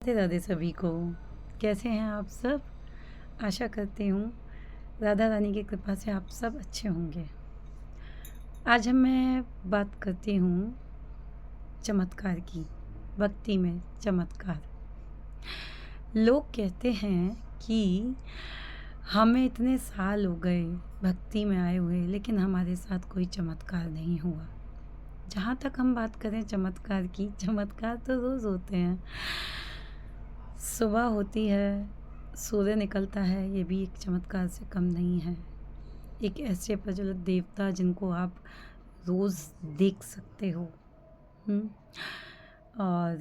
राधे राधे सभी को। कैसे हैं आप सब? आशा करती हूँ राधा रानी की कृपा से आप सब अच्छे होंगे। आज मैं बात करती हूँ चमत्कार की, भक्ति में चमत्कार। लोग कहते हैं कि हमें इतने साल हो गए भक्ति में आए हुए, लेकिन हमारे साथ कोई चमत्कार नहीं हुआ। जहाँ तक हम बात करें चमत्कार की, चमत्कार तो रोज़ होते हैं। सुबह होती है, सूर्य निकलता है, ये भी एक चमत्कार से कम नहीं है। एक ऐसे प्रज्वलित देवता जिनको आप रोज़ देख सकते हो। हुँ? और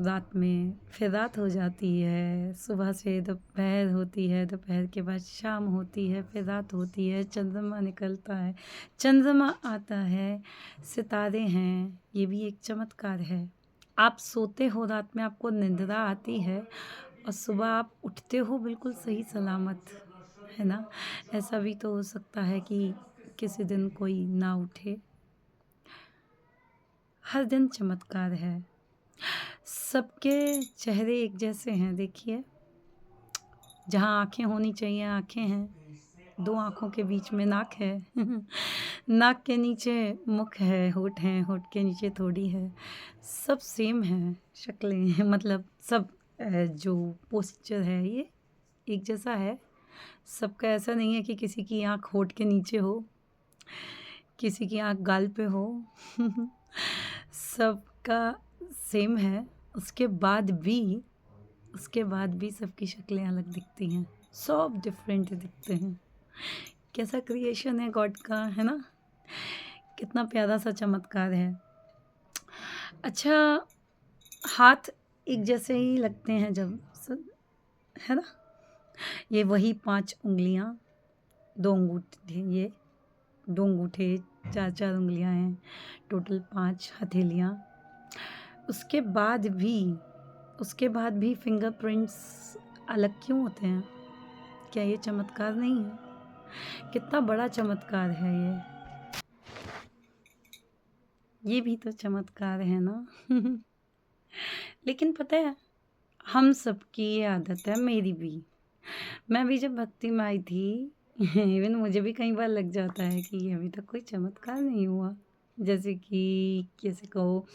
रात में फिर रात हो जाती है, सुबह से दोपहर होती है, दोपहर के बाद शाम होती है, फिर रात होती है, चंद्रमा निकलता है, चंद्रमा आता है, सितारे हैं, ये भी एक चमत्कार है। आप सोते हो, रात में आपको निंद्रा आती है और सुबह आप उठते हो बिल्कुल सही सलामत, है ना? ऐसा भी तो हो सकता है कि किसी दिन कोई ना उठे। हर दिन चमत्कार है। सबके चेहरे एक जैसे हैं, देखिए। जहाँ आँखें होनी चाहिए आँखें हैं, 2 आँखों के बीच में नाक है। नाक के नीचे मुख है, होंठ हैं, होंठ के नीचे थोड़ी है। सब सेम हैं शक्लें, मतलब सब जो पोस्चर है ये एक जैसा है। सबका ऐसा नहीं है कि किसी की आँख होंठ के नीचे हो, किसी की आँख गाल पे हो। सबका सेम है। उसके बाद भी सबकी शक्लें अलग दिखती हैं, सब डिफरेंट दिखते हैं। कैसा क्रिएशन है गॉड का, है ना? कितना प्यारा सा चमत्कार है। अच्छा, हाथ एक जैसे ही लगते हैं जब है ना? ये वही 5 उँगलियाँ, 2 अंगूठे, ये 2 अंगूठे, 4-4 उँगलियाँ हैं, टोटल 5 हथेलियाँ। उसके बाद भी फिंगरप्रिंट्स अलग क्यों होते हैं? क्या ये चमत्कार नहीं है? कितना बड़ा चमत्कार है ये। ये भी तो चमत्कार है ना? लेकिन पता है, हम सबकी ये आदत है, मेरी भी। मैं भी जब भक्ति में आई थी, इवन मुझे भी कई बार लग जाता है कि ये अभी तक कोई चमत्कार नहीं हुआ। जैसे कि कैसे कहो,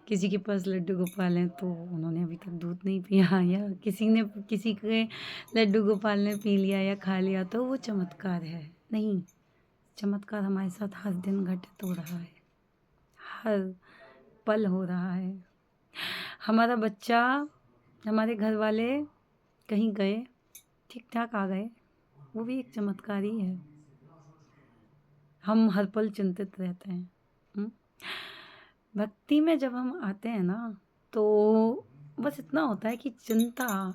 किसी के पास लड्डू गोपाल हैं तो उन्होंने अभी तक दूध नहीं पिया, या किसी के लड्डू गोपाल ने पी लिया या खा लिया तो वो चमत्कार है। नहीं, चमत्कार हमारे साथ हर दिन घटित हो रहा है, हर पल हो रहा है। हमारा बच्चा, हमारे घर वाले कहीं गए, ठीक ठाक आ गए, वो भी एक चमत्कार ही है। हम हर पल चिंतित रहते हैं। हुँ? भक्ति में जब हम आते हैं ना, तो बस इतना होता है कि चिंता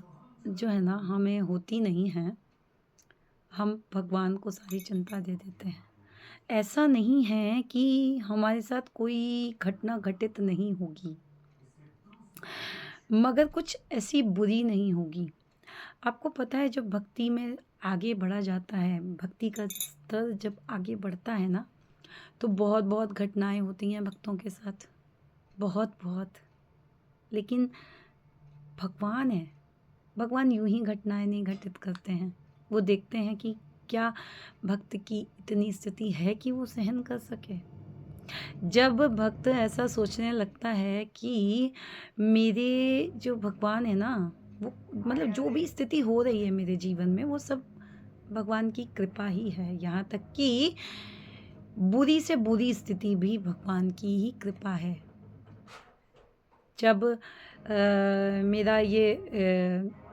जो है ना हमें होती नहीं है। हम भगवान को सारी चिंता दे देते हैं। ऐसा नहीं है कि हमारे साथ कोई घटना घटित नहीं होगी, मगर कुछ ऐसी बुरी नहीं होगी। आपको पता है, जब भक्ति में आगे बढ़ा जाता है, भक्ति का स्तर जब आगे बढ़ता है ना, तो बहुत-बहुत घटनाएँ होती हैं भक्तों के साथ, बहुत-बहुत। लेकिन भगवान है, भगवान यूँ ही घटनाएँ नहीं घटित करते हैं। वो देखते हैं कि क्या भक्त की इतनी स्थिति है कि वो सहन कर सके। जब भक्त ऐसा सोचने लगता है कि मेरे जो भगवान है ना, वो मतलब जो भी स्थिति हो रही है मेरे जीवन में, वो सब भगवान की कृपा ही है। यहाँ तक कि बुरी से बुरी स्थिति भी भगवान की ही कृपा है। जब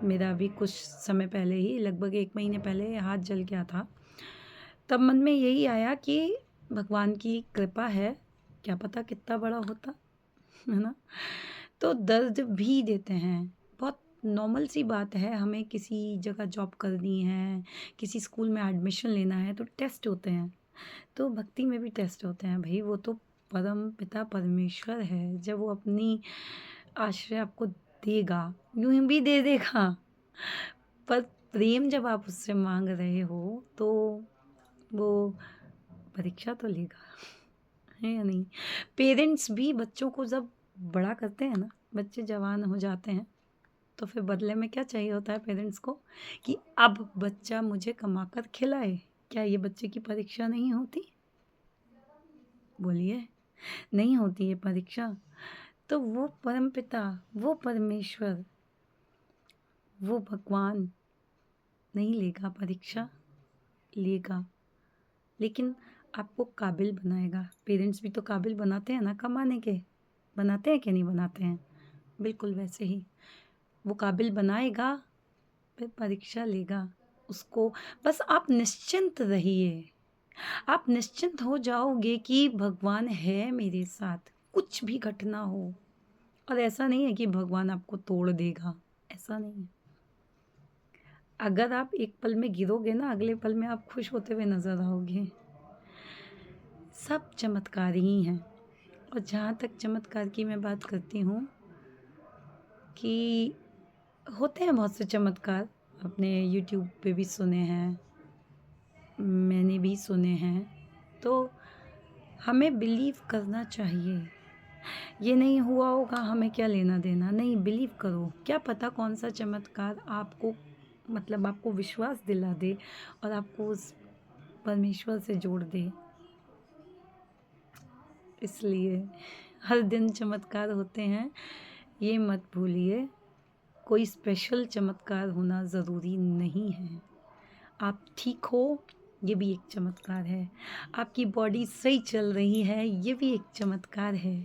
मेरा अभी कुछ समय पहले ही, लगभग 1 महीने पहले हाथ जल गया था, तब मन में यही आया कि भगवान की कृपा है, क्या पता कितना बड़ा होता, है ना? तो दर्द भी देते हैं, बहुत नॉर्मल सी बात है। हमें किसी जगह जॉब करनी है, किसी स्कूल में एडमिशन लेना है, तो टेस्ट होते हैं। तो भक्ति में भी टेस्ट होते हैं भई, वो तो परम पिता परमेश्वर है। जब वो अपनी आश्रय आपको देगा, यूँ ही भी दे देगा, पर प्रेम जब आप उससे माँग रहे हो, तो वो परीक्षा तो लेगा, है या नहीं? पेरेंट्स भी बच्चों को जब बड़ा करते हैं ना, बच्चे जवान हो जाते हैं, तो फिर बदले में क्या चाहिए होता है पेरेंट्स को कि अब बच्चा मुझे कमा कर खिलाए। क्या ये बच्चे की परीक्षा नहीं होती? बोलिए, नहीं होती है परीक्षा? तो वो परमपिता, वो परमेश्वर, वो भगवान नहीं लेगा परीक्षा? लेगा, लेकिन आपको काबिल बनाएगा। पेरेंट्स भी तो काबिल बनाते हैं ना कमाने के, बनाते हैं कि नहीं बनाते हैं? बिल्कुल वैसे ही वो काबिल बनाएगा, फिर परीक्षा लेगा उसको। बस आप निश्चिंत रहिए, आप निश्चिंत हो जाओगे कि भगवान है मेरे साथ, कुछ भी घटना हो। और ऐसा नहीं है कि भगवान आपको तोड़ देगा, ऐसा नहीं है। अगर आप एक पल में गिरोगे ना, अगले पल में आप खुश होते हुए नज़र आओगे। सब चमत्कार ही हैं। और जहाँ तक चमत्कार की मैं बात करती हूँ कि होते हैं बहुत से चमत्कार, आपने यूट्यूब पे भी सुने हैं, मैंने भी सुने हैं। तो हमें बिलीव करना चाहिए। ये नहीं हुआ होगा, हमें क्या लेना देना, नहीं, बिलीव करो। क्या पता कौन सा चमत्कार आपको मतलब आपको विश्वास दिला दे और आपको उस परमेश्वर से जोड़ दे। इसलिए हर दिन चमत्कार होते हैं, ये मत भूलिए। कोई स्पेशल चमत्कार होना ज़रूरी नहीं है। आप ठीक हो, ये भी एक चमत्कार है। आपकी बॉडी सही चल रही है, ये भी एक चमत्कार है।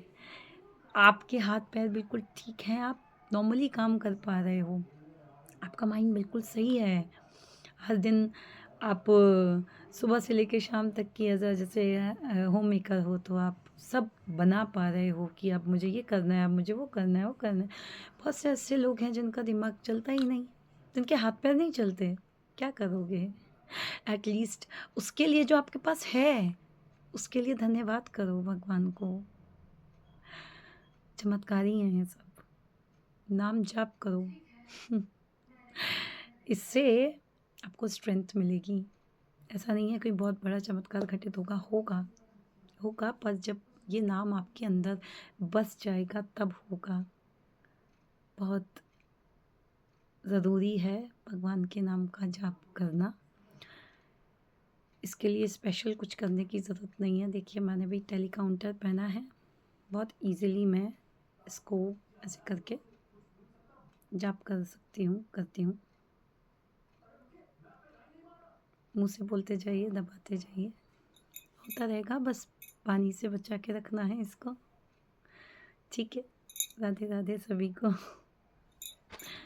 आपके हाथ पैर बिल्कुल ठीक हैं, आप नॉर्मली काम कर पा रहे हो, आपका माइंड बिल्कुल सही है। हर दिन आप सुबह से लेके शाम तक की एज़ जैसे होम मेकर हो तो आप सब बना पा रहे हो कि अब मुझे ये करना है, अब मुझे वो करना है, वो करना है। बहुत से ऐसे लोग हैं जिनका दिमाग चलता ही नहीं, जिनके हाथ पैर नहीं चलते, क्या करोगे? एटलीस्ट उसके लिए जो आपके पास है, उसके लिए धन्यवाद करो भगवान को। चमत्कारी हैं ये सब, नाम जाप करो। इससे आपको स्ट्रेंथ मिलेगी। ऐसा नहीं है कोई बहुत बड़ा चमत्कार घटित होगा, होगा, होगा, पर जब ये नाम आपके अंदर बस जाएगा तब होगा। बहुत ज़रूरी है भगवान के नाम का जाप करना। इसके लिए स्पेशल कुछ करने की ज़रूरत नहीं है। देखिए मैंने भी टेलीकाउंटर पहना है, बहुत ईज़िली मैं इसको ऐसे करके जाप कर सकती हूँ, करती हूँ। मुँह से बोलते जाइए, दबाते जाइए, होता रहेगा, बस पानी से बचा के रखना है इसको। ठीक है, राधे राधे सभी को।